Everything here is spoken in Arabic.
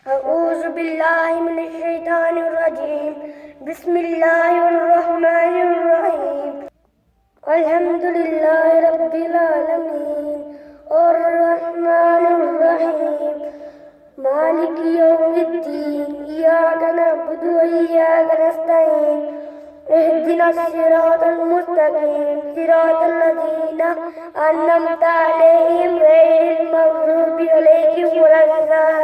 أعوذ بالله من الشيطان الرجيم. بسم الله الرحمن الرحيم. الحمد لله رب العالمين الرحمن الرحيم مالك يوم الدين إياك نعبد وإياك نستعين اهدنا الصراط المستقيم صراط الذين أنعمت عليهم غير المغضوب عليهم ولا الضالين.